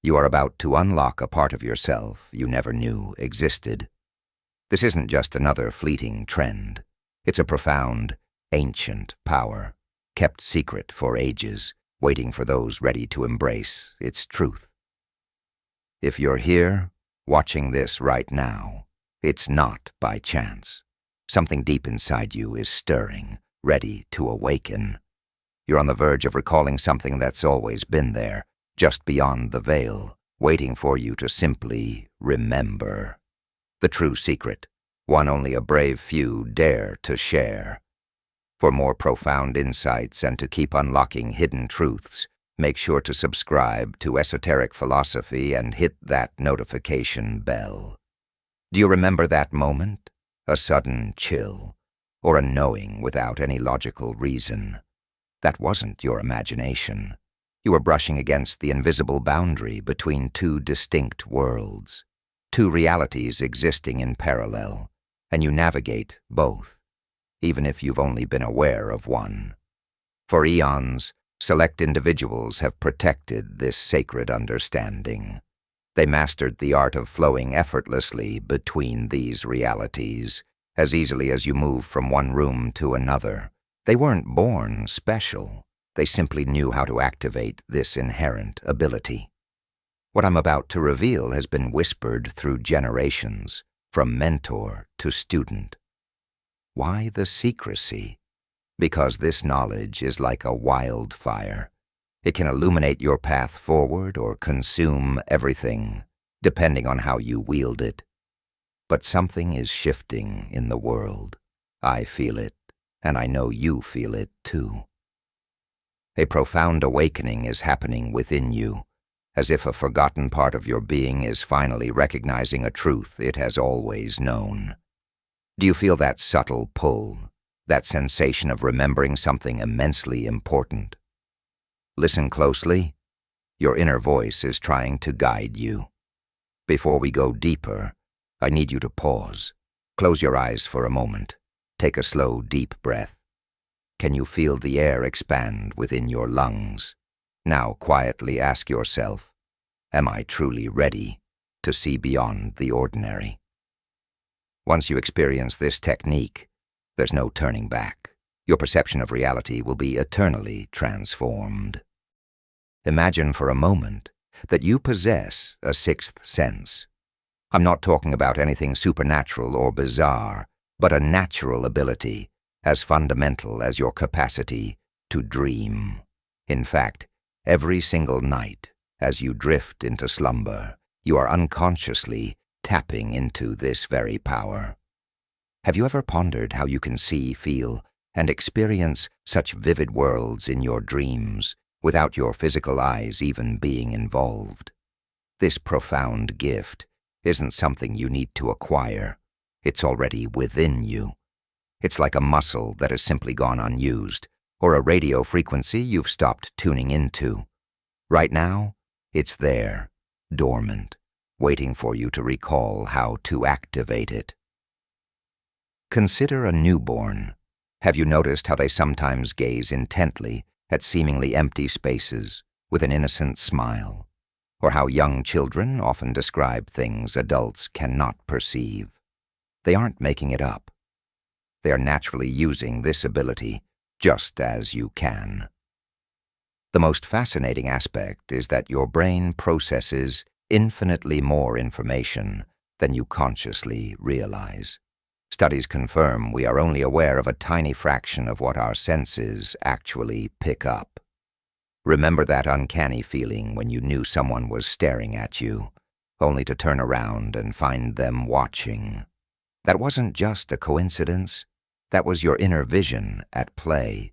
You are about to unlock a part of yourself you never knew existed. This isn't just another fleeting trend. It's a profound, ancient power, kept secret for ages, waiting for those ready to embrace its truth. If you're here, watching this right now, it's not by chance. Something deep inside you is stirring, ready to awaken. You're on the verge of recalling something that's always been there, just beyond the veil, waiting for you to simply remember. The true secret, one only a brave few dare to share. For more profound insights and to keep unlocking hidden truths, make sure to subscribe to Esoteric Philosophy and hit that notification bell. Do you remember that moment? A sudden chill, or a knowing without any logical reason? That wasn't your imagination. You were brushing against the invisible boundary between two distinct worlds, two realities existing in parallel, and you navigate both, even if you've only been aware of one. For eons, select individuals have protected this sacred understanding. They mastered the art of flowing effortlessly between these realities, as easily as you move from one room to another. They weren't born special. They simply knew how to activate this inherent ability. What I'm about to reveal has been whispered through generations, from mentor to student. Why the secrecy? Because this knowledge is like a wildfire. It can illuminate your path forward or consume everything, depending on how you wield it. But something is shifting in the world. I feel it, and I know you feel it too. A profound awakening is happening within you, as if a forgotten part of your being is finally recognizing a truth it has always known. Do you feel that subtle pull, that sensation of remembering something immensely important? Listen closely. Your inner voice is trying to guide you. Before we go deeper, I need you to pause. Close your eyes for a moment. Take a slow, deep breath. Can you feel the air expand within your lungs? Now quietly ask yourself, am I truly ready to see beyond the ordinary? Once you experience this technique, there's no turning back. Your perception of reality will be eternally transformed. Imagine for a moment that you possess a sixth sense. I'm not talking about anything supernatural or bizarre, but a natural ability as fundamental as your capacity to dream. In fact, every single night, as you drift into slumber, you are unconsciously tapping into this very power. Have you ever pondered how you can see, feel, and experience such vivid worlds in your dreams without your physical eyes even being involved? This profound gift isn't something you need to acquire. It's already within you. It's like a muscle that has simply gone unused, or a radio frequency you've stopped tuning into. Right now, it's there, dormant, waiting for you to recall how to activate it. Consider a newborn. Have you noticed how they sometimes gaze intently at seemingly empty spaces with an innocent smile? Or how young children often describe things adults cannot perceive? They aren't making it up. They are naturally using this ability, just as you can. The most fascinating aspect is that your brain processes infinitely more information than you consciously realize. Studies confirm we are only aware of a tiny fraction of what our senses actually pick up. Remember that uncanny feeling when you knew someone was staring at you, only to turn around and find them watching? That wasn't just a coincidence. That was your inner vision at play.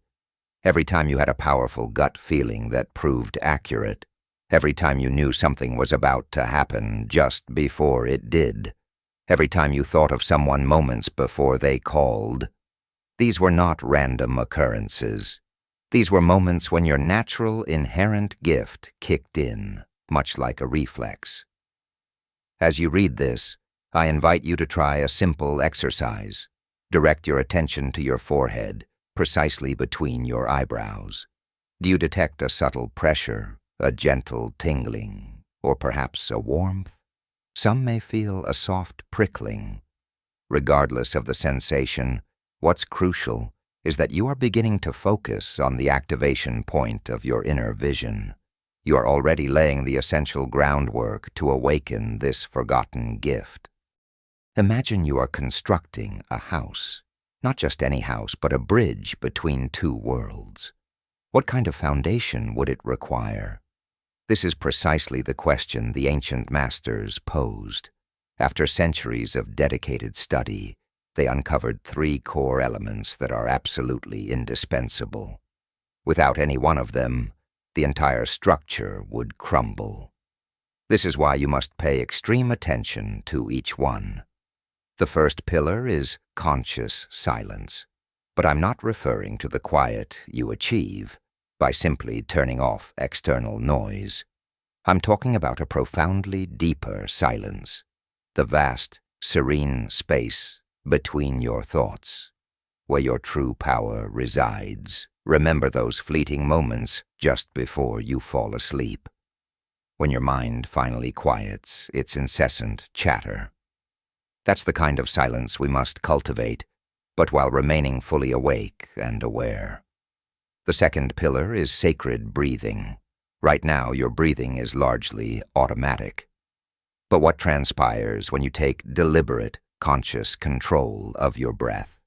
Every time you had a powerful gut feeling that proved accurate, every time you knew something was about to happen just before it did, every time you thought of someone moments before they called, these were not random occurrences. These were moments when your natural, inherent gift kicked in, much like a reflex. As you read this, I invite you to try a simple exercise. Direct your attention to your forehead, precisely between your eyebrows. Do you detect a subtle pressure, a gentle tingling, or perhaps a warmth. Some may feel a soft prickling. Regardless of the sensation, what's crucial is that you are beginning to focus on the activation point of your inner vision. You are already laying the essential groundwork to awaken this forgotten gift. Imagine you are constructing a house. Not just any house, but a bridge between two worlds. What kind of foundation would it require? This is precisely the question the ancient masters posed. After centuries of dedicated study, they uncovered 3 core elements that are absolutely indispensable. Without any one of them, the entire structure would crumble. This is why you must pay extreme attention to each one. The first pillar is conscious silence, but I'm not referring to the quiet you achieve by simply turning off external noise. I'm talking about a profoundly deeper silence, the vast, serene space between your thoughts, where your true power resides. Remember those fleeting moments just before you fall asleep, when your mind finally quiets its incessant chatter. That's the kind of silence we must cultivate, but while remaining fully awake and aware. The second pillar is sacred breathing. Right now, your breathing is largely automatic. But what transpires when you take deliberate, conscious control of your breath?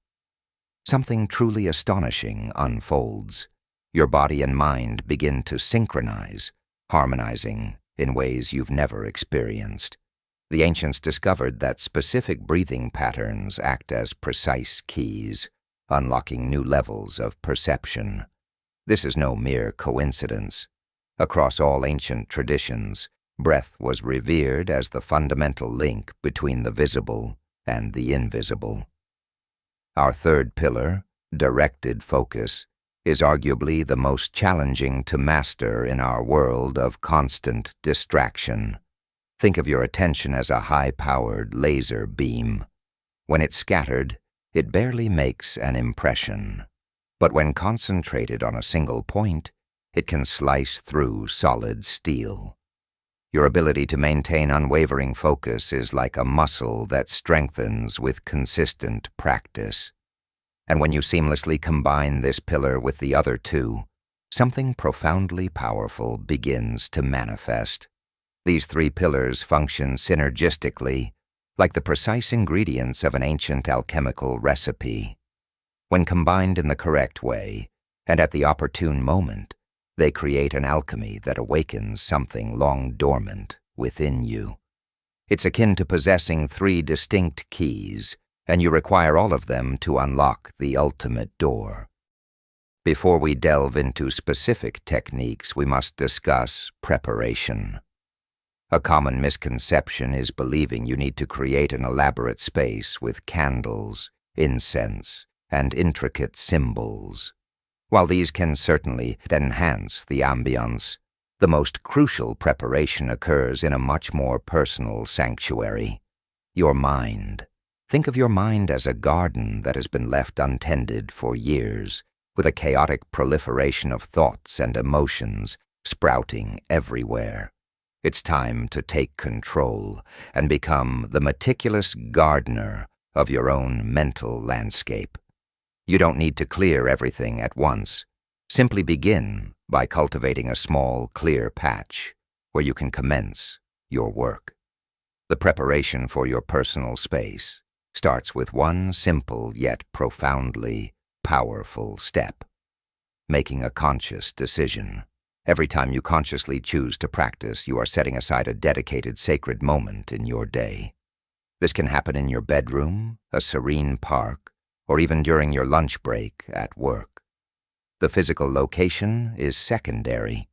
Something truly astonishing unfolds. Your body and mind begin to synchronize, harmonizing in ways you've never experienced. The ancients discovered that specific breathing patterns act as precise keys, unlocking new levels of perception. This is no mere coincidence. Across all ancient traditions, breath was revered as the fundamental link between the visible and the invisible. Our third pillar, directed focus, is arguably the most challenging to master in our world of constant distraction. Think of your attention as a high-powered laser beam. When it's scattered, it barely makes an impression. But when concentrated on a single point, it can slice through solid steel. Your ability to maintain unwavering focus is like a muscle that strengthens with consistent practice. And when you seamlessly combine this pillar with the other 2, something profoundly powerful begins to manifest. These 3 pillars function synergistically, like the precise ingredients of an ancient alchemical recipe. When combined in the correct way, and at the opportune moment, they create an alchemy that awakens something long dormant within you. It's akin to possessing 3 distinct keys, and you require all of them to unlock the ultimate door. Before we delve into specific techniques, we must discuss preparation. A common misconception is believing you need to create an elaborate space with candles, incense, and intricate symbols. While these can certainly enhance the ambiance, the most crucial preparation occurs in a much more personal sanctuary: your mind. Think of your mind as a garden that has been left untended for years, with a chaotic proliferation of thoughts and emotions sprouting everywhere. It's time to take control and become the meticulous gardener of your own mental landscape. You don't need to clear everything at once. Simply begin by cultivating a small, clear patch where you can commence your work. The preparation for your personal space starts with one simple yet profoundly powerful step: making a conscious decision. Every time you consciously choose to practice, you are setting aside a dedicated sacred moment in your day. This can happen in your bedroom, a serene park, or even during your lunch break at work. The physical location is secondary.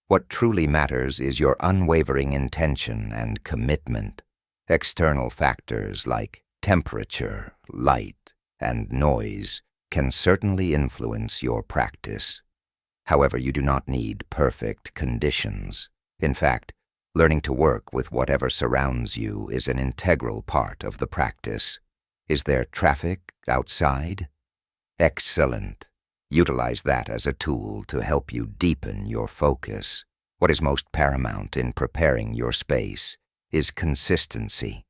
What truly matters is your unwavering intention and commitment. External factors like temperature, light, and noise can certainly influence your practice. However, you do not need perfect conditions. In fact, learning to work with whatever surrounds you is an integral part of the practice. Is there traffic outside? Excellent. Utilize that as a tool to help you deepen your focus. What is most paramount in preparing your space is consistency.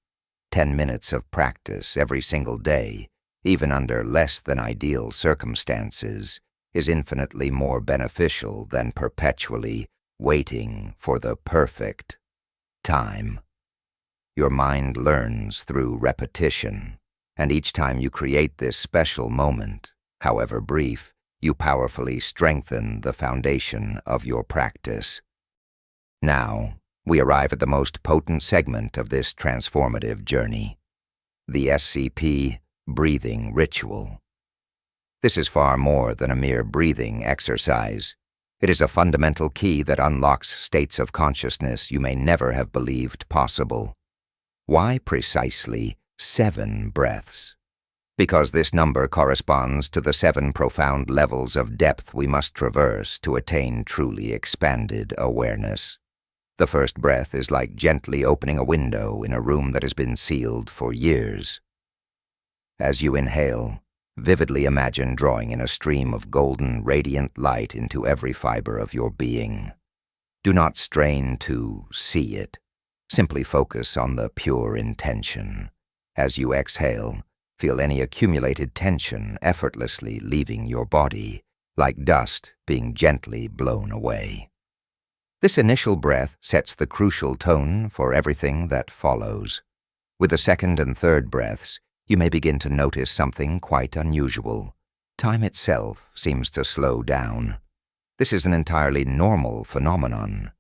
10 minutes of practice every single day, even under less than ideal circumstances, is infinitely more beneficial than perpetually waiting for the perfect time. Your mind learns through repetition, and each time you create this special moment, however brief, you powerfully strengthen the foundation of your practice. Now, we arrive at the most potent segment of this transformative journey, the SCP breathing ritual. This is far more than a mere breathing exercise. It is a fundamental key that unlocks states of consciousness you may never have believed possible. Why precisely 7 breaths? Because this number corresponds to the 7 profound levels of depth we must traverse to attain truly expanded awareness. The first breath is like gently opening a window in a room that has been sealed for years. As you inhale, vividly imagine drawing in a stream of golden, radiant light into every fiber of your being. Do not strain to see it. Simply focus on the pure intention. As you exhale, feel any accumulated tension effortlessly leaving your body, like dust being gently blown away. This initial breath sets the crucial tone for everything that follows. With the second and third breaths, you may begin to notice something quite unusual. Time itself seems to slow down. This is an entirely normal phenomenon.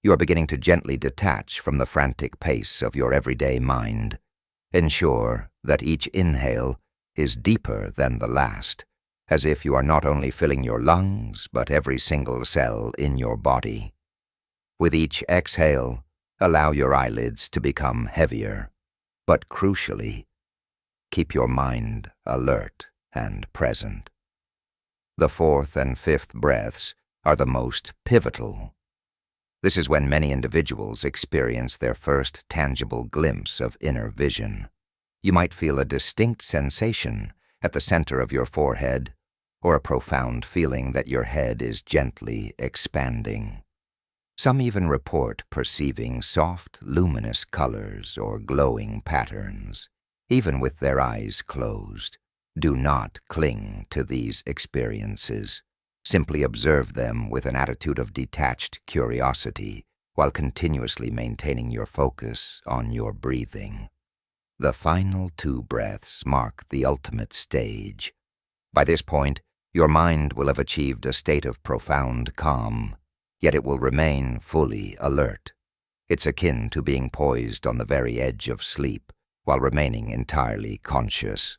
You are beginning to gently detach from the frantic pace of your everyday mind. Ensure that each inhale is deeper than the last, as if you are not only filling your lungs, but every single cell in your body. With each exhale, allow your eyelids to become heavier, but crucially, keep your mind alert and present. The fourth and fifth breaths are the most pivotal. This is when many individuals experience their first tangible glimpse of inner vision. You might feel a distinct sensation at the center of your forehead, or a profound feeling that your head is gently expanding. Some even report perceiving soft, luminous colors or glowing patterns, even with their eyes closed. Do not cling to these experiences. Simply observe them with an attitude of detached curiosity while continuously maintaining your focus on your breathing. The final 2 breaths mark the ultimate stage. By this point, your mind will have achieved a state of profound calm, yet it will remain fully alert. It's akin to being poised on the very edge of sleep while remaining entirely conscious.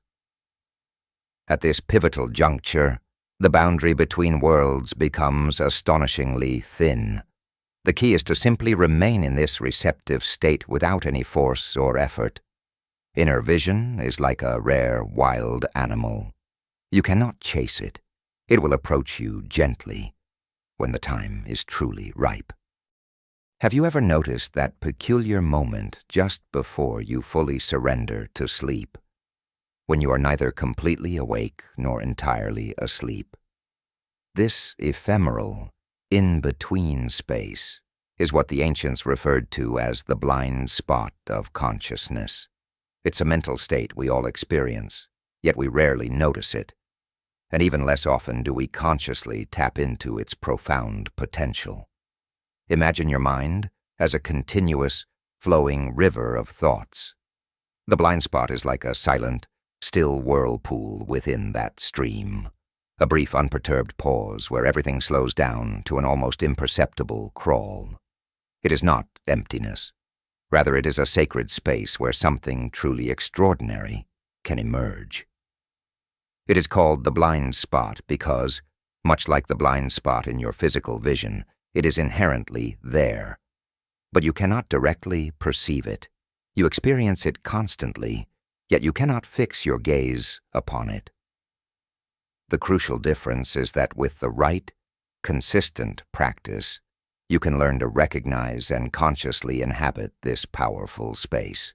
At this pivotal juncture, the boundary between worlds becomes astonishingly thin. The key is to simply remain in this receptive state without any force or effort. Inner vision is like a rare wild animal. You cannot chase it. It will approach you gently when the time is truly ripe. Have you ever noticed that peculiar moment just before you fully surrender to sleep, when you are neither completely awake nor entirely asleep? This ephemeral, in-between space is what the ancients referred to as the blind spot of consciousness. It's a mental state we all experience, yet we rarely notice it, and even less often do we consciously tap into its profound potential. Imagine your mind as a continuous, flowing river of thoughts. The blind spot is like a silent, still whirlpool within that stream, a brief unperturbed pause where everything slows down to an almost imperceptible crawl. It is not emptiness. Rather, it is a sacred space where something truly extraordinary can emerge. It is called the blind spot because, much like the blind spot in your physical vision, it is inherently there. But you cannot directly perceive it. You experience it constantly, yet you cannot fix your gaze upon it. The crucial difference is that with the right, consistent practice, you can learn to recognize and consciously inhabit this powerful space.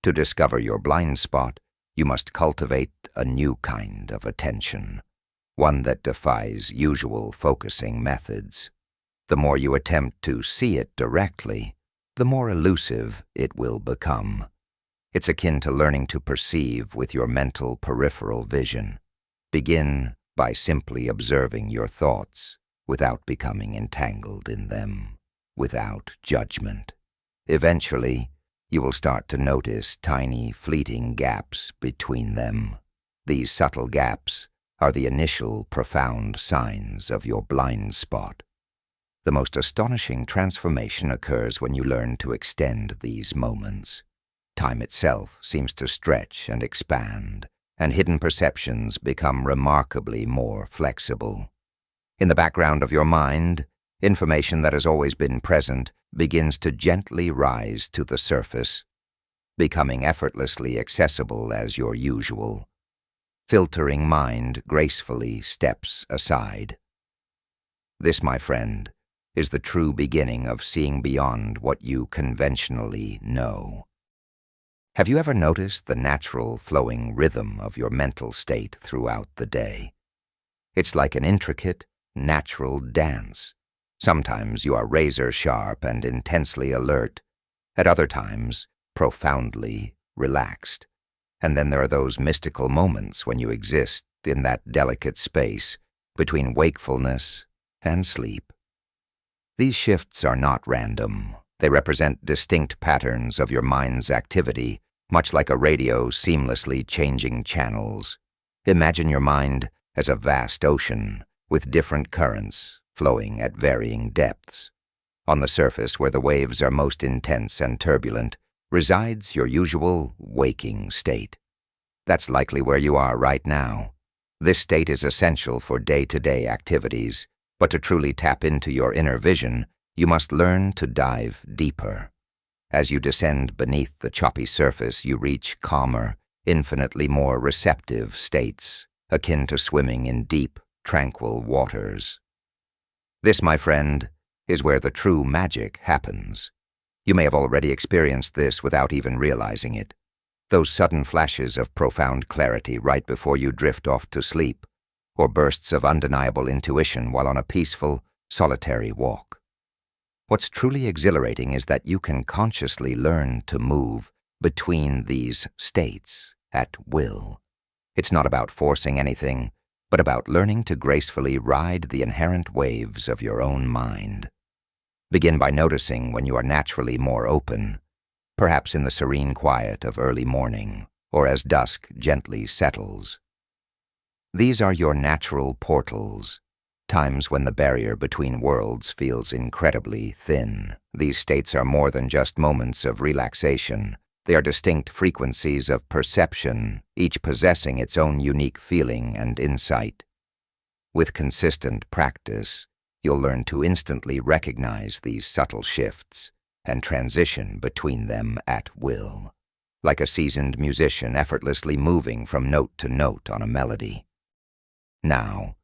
To discover your blind spot, you must cultivate a new kind of attention, one that defies usual focusing methods. The more you attempt to see it directly, the more elusive it will become. It's akin to learning to perceive with your mental peripheral vision. Begin by simply observing your thoughts without becoming entangled in them, without judgment. Eventually, you will start to notice tiny, fleeting gaps between them. These subtle gaps are the initial profound signs of your blind spot. The most astonishing transformation occurs when you learn to extend these moments. Time itself seems to stretch and expand, and hidden perceptions become remarkably more flexible. In the background of your mind, information that has always been present begins to gently rise to the surface, becoming effortlessly accessible as your usual. Filtering mind gracefully steps aside. This, my friend, is the true beginning of seeing beyond what you conventionally know. Have you ever noticed the natural flowing rhythm of your mental state throughout the day? It's like an intricate, natural dance. Sometimes you are razor-sharp and intensely alert, at other times profoundly relaxed. And then there are those mystical moments when you exist in that delicate space between wakefulness and sleep. These shifts are not random. They represent distinct patterns of your mind's activity, much like a radio seamlessly changing channels. Imagine your mind as a vast ocean with different currents flowing at varying depths. On the surface, where the waves are most intense and turbulent, resides your usual waking state. That's likely where you are right now. This state is essential for day-to-day activities, but to truly tap into your inner vision, you must learn to dive deeper. As you descend beneath the choppy surface, you reach calmer, infinitely more receptive states, akin to swimming in deep, tranquil waters. This, my friend, is where the true magic happens. You may have already experienced this without even realizing it. Those sudden flashes of profound clarity right before you drift off to sleep, or bursts of undeniable intuition while on a peaceful, solitary walk. What's truly exhilarating is that you can consciously learn to move between these states at will. It's not about forcing anything, but about learning to gracefully ride the inherent waves of your own mind. Begin by noticing when you are naturally more open, perhaps in the serene quiet of early morning, or as dusk gently settles. These are your natural portals, times when the barrier between worlds feels incredibly thin. These states are more than just moments of relaxation. They are distinct frequencies of perception, each possessing its own unique feeling and insight. With consistent practice, you'll learn to instantly recognize these subtle shifts and transition between them at will, like a seasoned musician effortlessly moving from note to note on a melody. Now,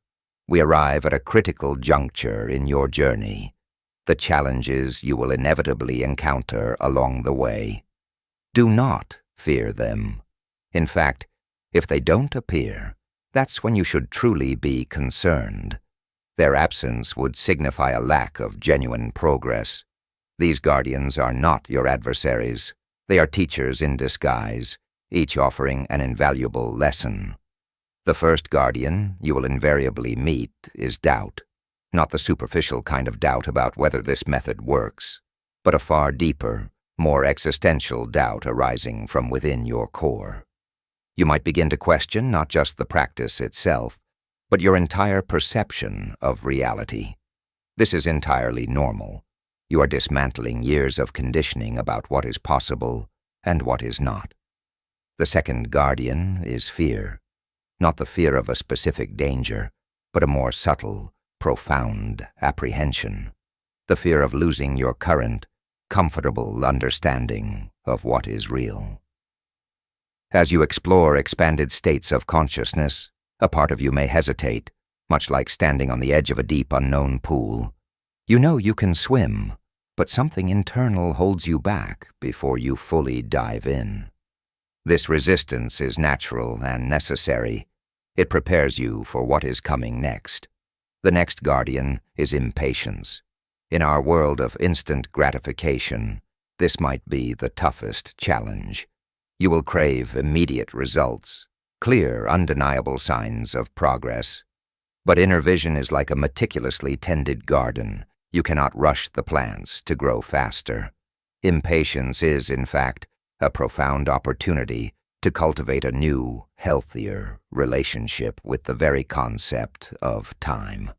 we arrive at a critical juncture in your journey, the challenges you will inevitably encounter along the way. Do not fear them. In fact, if they don't appear, that's when you should truly be concerned. Their absence would signify a lack of genuine progress. These guardians are not your adversaries. They are teachers in disguise, each offering an invaluable lesson. The first guardian you will invariably meet is doubt, not the superficial kind of doubt about whether this method works, but a far deeper, more existential doubt arising from within your core. You might begin to question not just the practice itself, but your entire perception of reality. This is entirely normal. You are dismantling years of conditioning about what is possible and what is not. The second guardian is fear. Not the fear of a specific danger, but a more subtle, profound apprehension. The fear of losing your current, comfortable understanding of what is real. As you explore expanded states of consciousness, a part of you may hesitate, much like standing on the edge of a deep unknown pool. You know you can swim, but something internal holds you back before you fully dive in. This resistance is natural and necessary. It prepares you for what is coming next. The next guardian is impatience. In our world of instant gratification, this might be the toughest challenge. You will crave immediate results, clear, undeniable signs of progress. But inner vision is like a meticulously tended garden. You cannot rush the plants to grow faster. Impatience is, in fact, a profound opportunity to cultivate a new, healthier relationship with the very concept of time.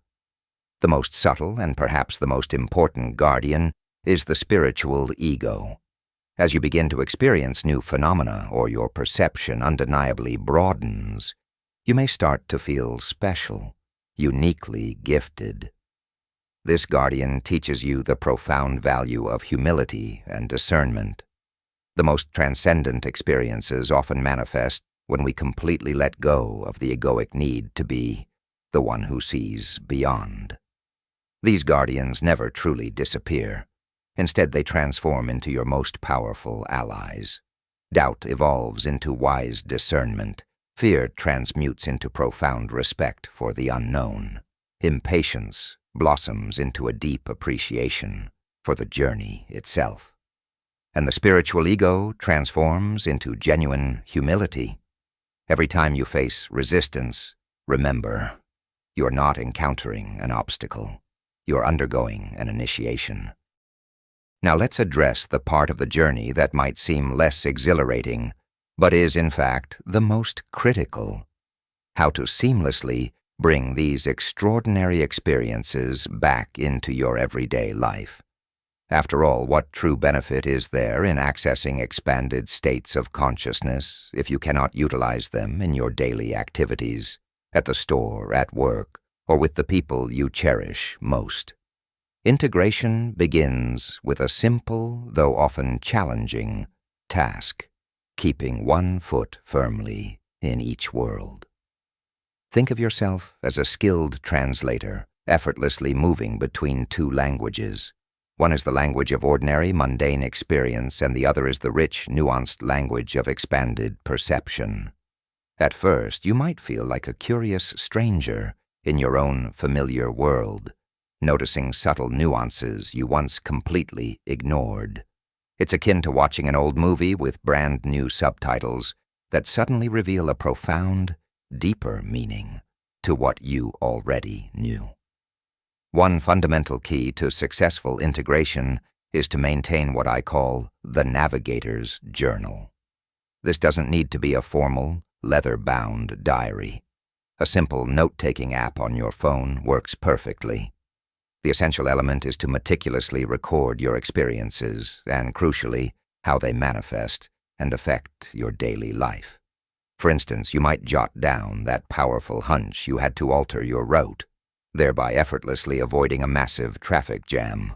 The most subtle and perhaps the most important guardian is the spiritual ego. As you begin to experience new phenomena or your perception undeniably broadens, you may start to feel special, uniquely gifted. This guardian teaches you the profound value of humility and discernment. The most transcendent experiences often manifest when we completely let go of the egoic need to be the one who sees beyond. These guardians never truly disappear. Instead, they transform into your most powerful allies. Doubt evolves into wise discernment. Fear transmutes into profound respect for the unknown. Impatience blossoms into a deep appreciation for the journey itself. And the spiritual ego transforms into genuine humility. Every time you face resistance, remember, you're not encountering an obstacle. You're undergoing an initiation. Now let's address the part of the journey that might seem less exhilarating, but is in fact the most critical. How to seamlessly bring these extraordinary experiences back into your everyday life. After all, what true benefit is there in accessing expanded states of consciousness if you cannot utilize them in your daily activities, at the store, at work, or with the people you cherish most? Integration begins with a simple, though often challenging, task: keeping one foot firmly in each world. Think of yourself as a skilled translator, effortlessly moving between two languages. One is the language of ordinary, mundane experience, and the other is the rich, nuanced language of expanded perception. At first, you might feel like a curious stranger in your own familiar world, noticing subtle nuances you once completely ignored. It's akin to watching an old movie with brand new subtitles that suddenly reveal a profound, deeper meaning to what you already knew. One fundamental key to successful integration is to maintain what I call the navigator's journal. This doesn't need to be a formal, leather-bound diary. A simple note-taking app on your phone works perfectly. The essential element is to meticulously record your experiences and, crucially, how they manifest and affect your daily life. For instance, you might jot down that powerful hunch you had to alter your route, thereby effortlessly avoiding a massive traffic jam,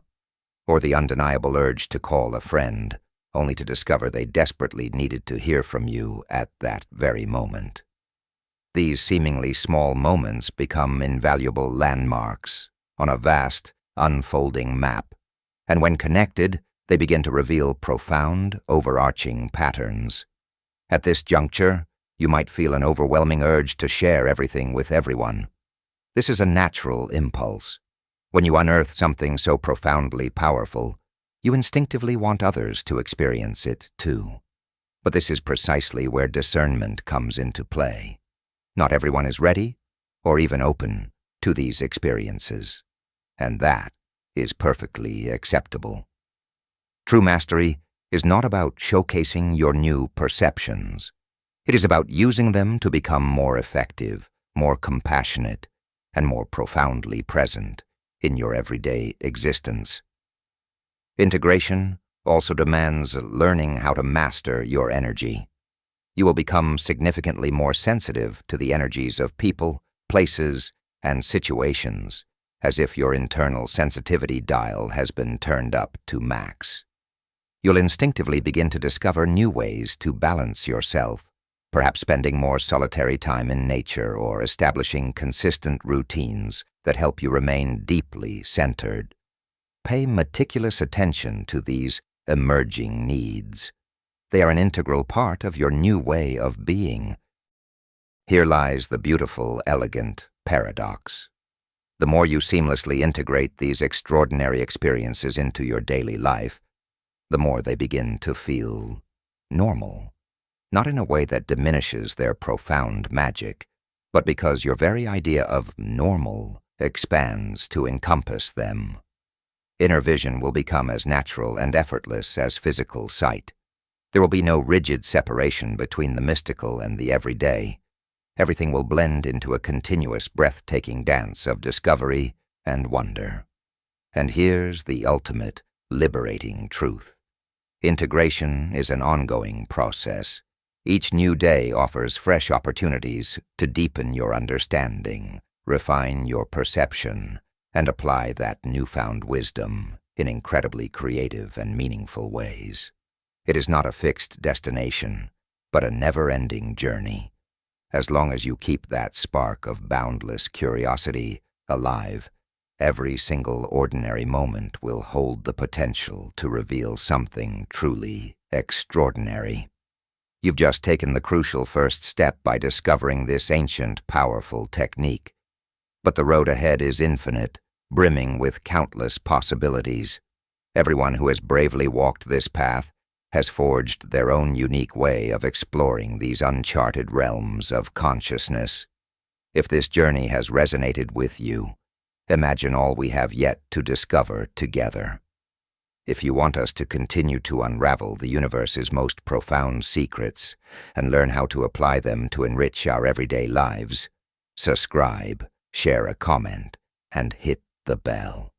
or the undeniable urge to call a friend, only to discover they desperately needed to hear from you at that very moment. These seemingly small moments become invaluable landmarks on a vast, unfolding map, and when connected, they begin to reveal profound, overarching patterns. At this juncture, you might feel an overwhelming urge to share everything with everyone. This is a natural impulse. When you unearth something so profoundly powerful, you instinctively want others to experience it too. But this is precisely where discernment comes into play. Not everyone is ready, or even open, to these experiences, and that is perfectly acceptable. True mastery is not about showcasing your new perceptions. It is about using them to become more effective, more compassionate, and more profoundly present in your everyday existence. Integration also demands learning how to master your energy. You will become significantly more sensitive to the energies of people, places, and situations, as if your internal sensitivity dial has been turned up to max. You'll instinctively begin to discover new ways to balance yourself, perhaps spending more solitary time in nature or establishing consistent routines that help you remain deeply centered. Pay meticulous attention to these emerging needs. They are an integral part of your new way of being. Here lies the beautiful, elegant paradox. The more you seamlessly integrate these extraordinary experiences into your daily life, the more they begin to feel normal. Not in a way that diminishes their profound magic, but because your very idea of normal expands to encompass them. Inner vision will become as natural and effortless as physical sight. There will be no rigid separation between the mystical and the everyday. Everything will blend into a continuous, breathtaking dance of discovery and wonder. And here's the ultimate, liberating truth. Integration is an ongoing process. Each new day offers fresh opportunities to deepen your understanding, refine your perception, and apply that newfound wisdom in incredibly creative and meaningful ways. It is not a fixed destination, but a never-ending journey. As long as you keep that spark of boundless curiosity alive, every single ordinary moment will hold the potential to reveal something truly extraordinary. You've just taken the crucial first step by discovering this ancient, powerful technique. But the road ahead is infinite, brimming with countless possibilities. Everyone who has bravely walked this path has forged their own unique way of exploring these uncharted realms of consciousness. If this journey has resonated with you, imagine all we have yet to discover together. If you want us to continue to unravel the universe's most profound secrets and learn how to apply them to enrich our everyday lives, subscribe, share a comment, and hit the bell.